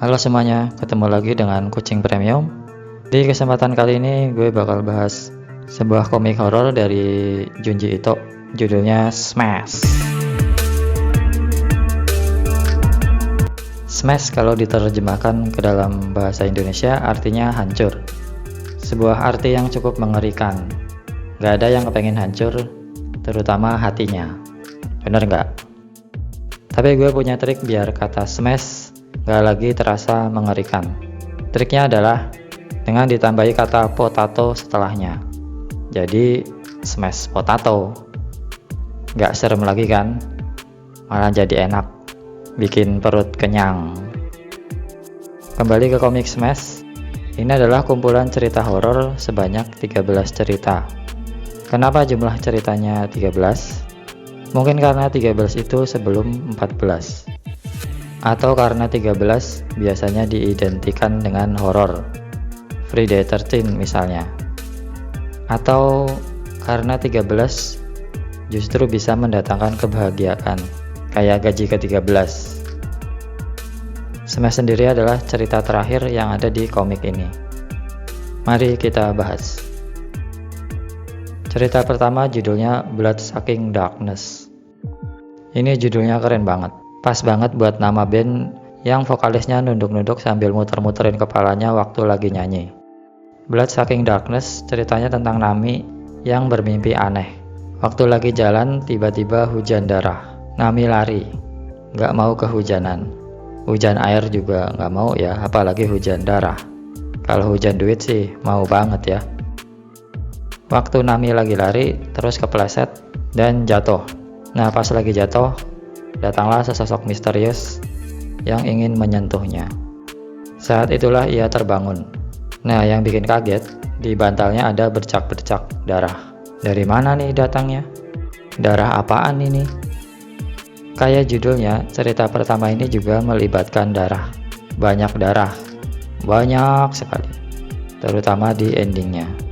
Halo semuanya, ketemu lagi dengan Kucing Premium. Di kesempatan kali ini gue bakal bahas sebuah komik horor dari Junji Ito, judulnya Smash. Smash kalau diterjemahkan ke dalam bahasa Indonesia artinya hancur. Sebuah arti yang cukup mengerikan. Gak ada yang kepengen hancur, terutama hatinya. Bener nggak? Tapi gue punya trik biar kata smash gak lagi terasa mengerikan. Triknya adalah dengan ditambahi kata potato setelahnya. Jadi smash potato. Gak serem lagi kan? Malah jadi enak, bikin perut kenyang. Kembali ke komik Smash. Ini adalah kumpulan cerita horor sebanyak 13 cerita. Kenapa jumlah ceritanya 13? Mungkin karena 13 itu sebelum 14. Atau karena 13 biasanya diidentikan dengan horor, Friday 13 misalnya. Atau karena 13 justru bisa mendatangkan kebahagiaan, kayak gaji ke-13. Smash sendiri adalah cerita terakhir yang ada di komik ini. Mari kita bahas. Cerita pertama judulnya Bloodsucking Darkness. Ini judulnya keren banget. Pas banget buat nama band yang vokalisnya nunduk-nunduk sambil muter-muterin kepalanya waktu lagi nyanyi. Bloodsucking Darkness ceritanya tentang Nami yang bermimpi aneh. Waktu lagi jalan tiba-tiba hujan darah. Nami lari, gak mau kehujanan. Hujan air juga gak mau ya, apalagi hujan darah. Kalau hujan duit sih mau banget ya. Waktu Nami lagi lari terus kepleset dan jatuh. Nah pas lagi jatuh, datanglah sesosok misterius yang ingin menyentuhnya. Saat itulah ia terbangun. Nah yang bikin kaget, di bantalnya ada bercak-bercak darah. Dari mana nih datangnya? Darah apaan ini? Kayak judulnya, cerita pertama ini juga melibatkan darah. Banyak darah, banyak sekali, terutama di endingnya.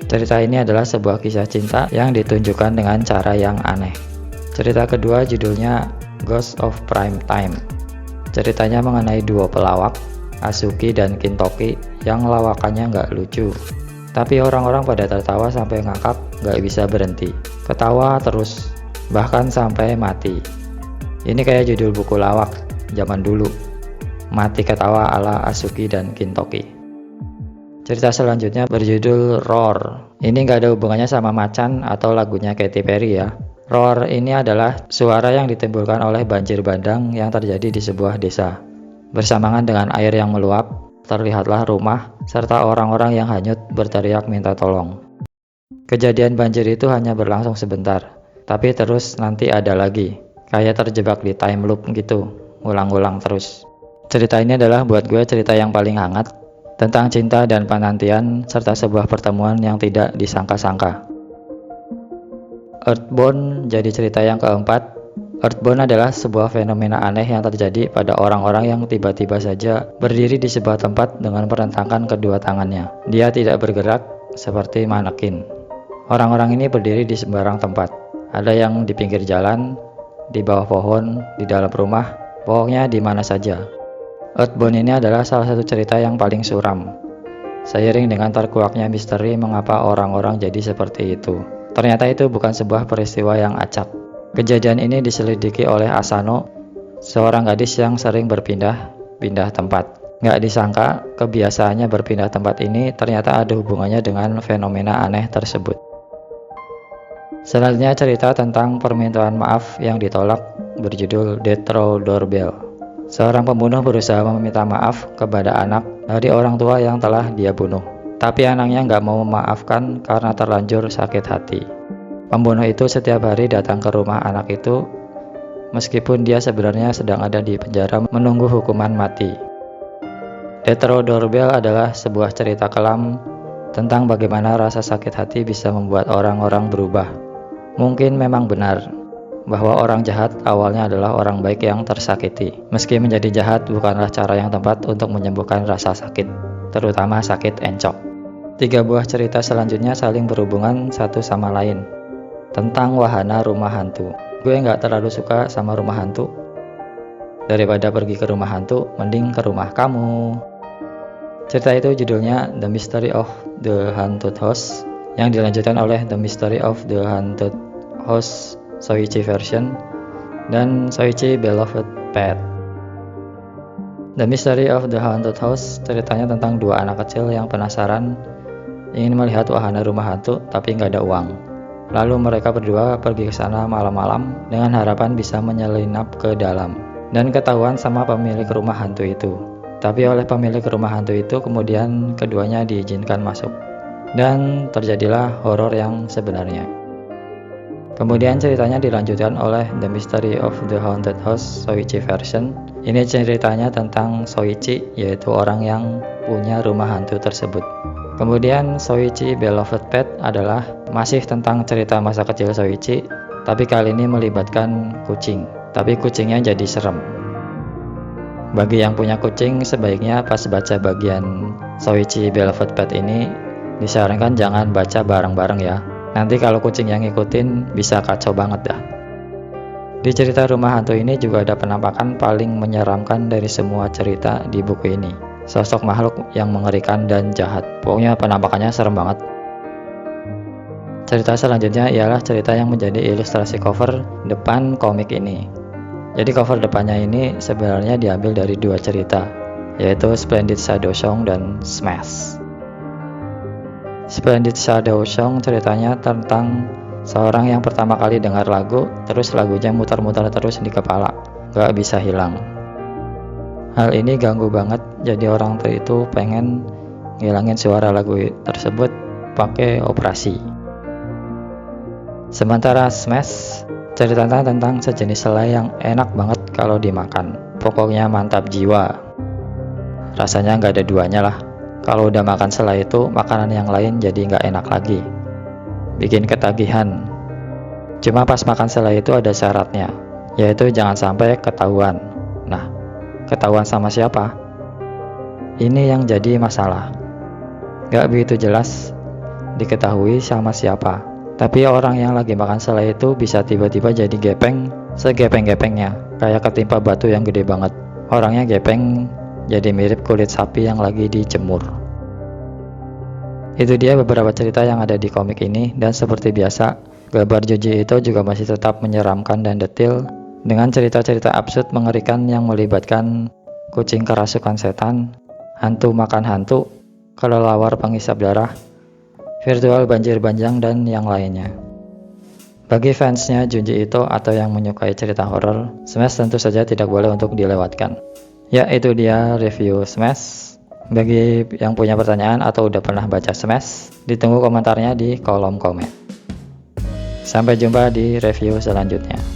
Cerita ini adalah sebuah kisah cinta yang ditunjukkan dengan cara yang aneh. Cerita kedua judulnya Ghost of Prime Time. Ceritanya mengenai duo pelawak, Asuki dan Kintoki, yang lawakannya nggak lucu. Tapi orang-orang pada tertawa sampai ngakak, nggak bisa berhenti. Ketawa terus, bahkan sampai mati. Ini kayak judul buku lawak zaman dulu. Mati ketawa ala Asuki dan Kintoki. Cerita selanjutnya berjudul Roar. Ini nggak ada hubungannya sama macan atau lagunya Katy Perry ya. Roar ini adalah suara yang ditimbulkan oleh banjir bandang yang terjadi di sebuah desa. Bersamaan dengan air yang meluap, terlihatlah rumah serta orang-orang yang hanyut berteriak minta tolong. Kejadian banjir itu hanya berlangsung sebentar, tapi terus nanti ada lagi. Kayak terjebak di time loop gitu, ulang-ulang terus. Cerita ini adalah buat gue cerita yang paling hangat, tentang cinta dan penantian serta sebuah pertemuan yang tidak disangka-sangka. Earthbound jadi cerita yang keempat. Earthbound adalah sebuah fenomena aneh yang terjadi pada orang-orang yang tiba-tiba saja berdiri di sebuah tempat dengan merentangkan kedua tangannya. Dia tidak bergerak seperti manekin. Orang-orang ini berdiri di sembarang tempat. Ada yang di pinggir jalan, di bawah pohon, di dalam rumah, pokoknya di mana saja. Earthbound ini adalah salah satu cerita yang paling suram. Seiring dengan terkuaknya misteri mengapa orang-orang jadi seperti itu. Ternyata itu bukan sebuah peristiwa yang acak. Kejadian ini diselidiki oleh Asano, seorang gadis yang sering berpindah tempat. Nggak disangka, kebiasaannya berpindah tempat ini ternyata ada hubungannya dengan fenomena aneh tersebut. Selanjutnya cerita tentang permintaan maaf yang ditolak berjudul Death Row Doorbell. Seorang pembunuh berusaha meminta maaf kepada anak dari orang tua yang telah dia bunuh. Tapi anaknya nggak mau memaafkan karena terlanjur sakit hati. Pembunuh itu setiap hari datang ke rumah anak itu, meskipun dia sebenarnya sedang ada di penjara menunggu hukuman mati. Death Row Doorbell adalah sebuah cerita kelam tentang bagaimana rasa sakit hati bisa membuat orang-orang berubah. Mungkin memang benar bahwa orang jahat awalnya adalah orang baik yang tersakiti. Meski menjadi jahat bukanlah cara yang tepat untuk menyembuhkan rasa sakit, terutama sakit encok. 3 buah cerita selanjutnya saling berhubungan satu sama lain, tentang wahana rumah hantu. Gue nggak terlalu suka sama rumah hantu, Daripada pergi ke rumah hantu, mending ke rumah kamu. Cerita itu judulnya The Mystery of the Haunted House, yang dilanjutkan oleh The Mystery of the Haunted House Soichi version dan Soichi Beloved Pet. The Mystery of the Haunted House ceritanya tentang dua anak kecil yang penasaran ingin melihat wahana rumah hantu tapi nggak ada uang. Lalu mereka berdua pergi ke sana malam-malam dengan harapan bisa menyelinap ke dalam dan ketahuan sama pemilik rumah hantu itu. Tapi oleh pemilik rumah hantu itu kemudian keduanya diizinkan masuk dan terjadilah horor yang sebenarnya. Kemudian ceritanya dilanjutkan oleh The Mystery of the Haunted House Soichi version. Ini ceritanya tentang Soichi, yaitu orang yang punya rumah hantu tersebut. Kemudian Soichi Beloved Pet adalah masih tentang cerita masa kecil Soichi, tapi kali ini melibatkan kucing. Tapi kucingnya jadi serem. Bagi yang punya kucing, sebaiknya pas baca bagian Soichi Beloved Pet ini disarankan jangan baca bareng-bareng ya. Nanti kalau kucing yang ngikutin bisa kacau banget dah. Di cerita rumah hantu ini juga ada penampakan paling menyeramkan dari semua cerita di buku ini. Sosok makhluk yang mengerikan dan jahat. Pokoknya penampakannya serem banget. Cerita selanjutnya ialah cerita yang menjadi ilustrasi cover depan komik ini. Jadi cover depannya ini sebenarnya diambil dari dua cerita, yaitu Splendid Shadow Song dan Smash. Splendid Shadow Song ceritanya tentang seorang yang pertama kali dengar lagu, terus lagunya muter-muter terus di kepala, gak bisa hilang. Hal ini ganggu banget, jadi orang tua itu pengen ngilangin suara lagu tersebut pakai operasi. Sementara Smash ceritanya tentang sejenis selai yang enak banget kalau dimakan. Pokoknya mantap jiwa. Rasanya nggak ada duanya lah. Kalau udah makan selai itu, makanan yang lain jadi nggak enak lagi. Bikin ketagihan. Cuma pas makan selai itu ada syaratnya, yaitu jangan sampai ketahuan. Nah, ketahuan sama siapa? Ini yang jadi masalah. Gak begitu jelas diketahui sama siapa. Tapi orang yang lagi makan selai itu bisa tiba-tiba jadi gepeng, segepeng-gepengnya, kayak ketimpa batu yang gede banget. Orangnya gepeng, jadi mirip kulit sapi yang lagi dijemur. Itu dia beberapa cerita yang ada di komik ini, dan seperti biasa, gambar Junji Ito juga masih tetap menyeramkan dan detail, dengan cerita-cerita absurd mengerikan yang melibatkan kucing kerasukan setan, hantu makan hantu, kelelawar penghisap darah, virtual banjir bandang, dan yang lainnya. Bagi fansnya Junji Ito atau yang menyukai cerita horor, Smash tentu saja tidak boleh untuk dilewatkan. Ya, itu dia review Smash. Bagi yang punya pertanyaan atau udah pernah baca Smash, ditunggu komentarnya di kolom komen. Sampai jumpa di review selanjutnya.